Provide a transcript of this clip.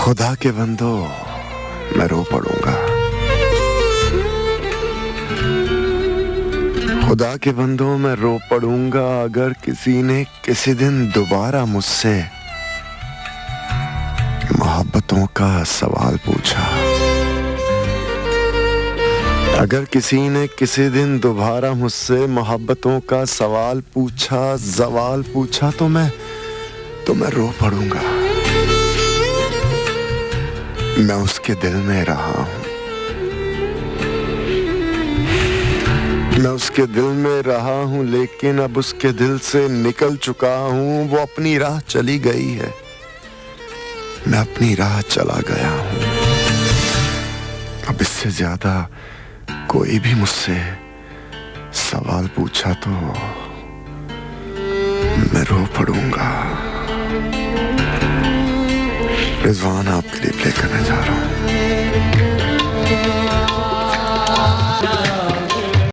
खुदा के बंदो, मैं रो पड़ूंगा। खुदा के बंदो, मैं रो पड़ूंगा अगर किसी ने किसी दिन दोबारा मुझसे मोहब्बतों का सवाल पूछा। अगर किसी ने किसी दिन दोबारा मुझसे मोहब्बतों का सवाल पूछा, सवाल पूछा तो मैं रो पड़ूंगा। मैं उसके दिल में रहा हूं, मैं उसके दिल में रहा हूं, लेकिन अब उसके दिल से निकल चुका हूं। वो अपनी राह चली गई है, मैं अपनी राह चला गया हूं। अब इससे ज्यादा कोई भी मुझसे सवाल पूछा तो मैं रो पड़ूंगा। रिजवान आपके लिए प्ले करने जा रहा हूं।